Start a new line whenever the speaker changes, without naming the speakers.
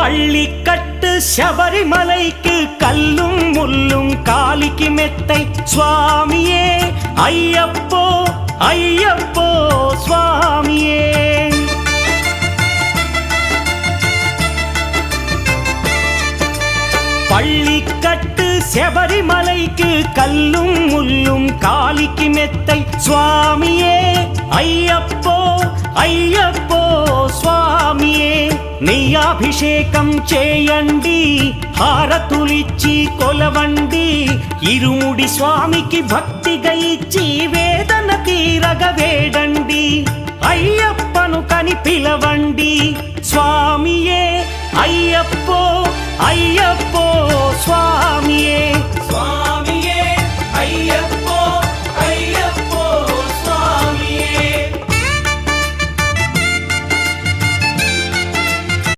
பள்ளிக்கட்டு சபரிமலைக்கு கல்லும் முள்ளும் காலிக்கு மெத்தை சுவாமியே ஐயப்போ ஐயப்போ சுவாமியே. பள்ளிக்கட்டு சபரிமலைக்கு கல்லும் முள்ளும் காலிக்கு மெத்தை சுவாமியே ஐயப்போ ஐயப்போ స్వామియే. నెయ్యాభిషేకం చేయండి హారతులిచ్చి కొలవండి ఇరుముడి స్వామికి భక్తిగా ఇచ్చి వేదన తీరగ వేడండి అయ్యప్పను కని పిలవండి స్వామియే అయ్యప్పో అయ్యప్పో స్వామియే.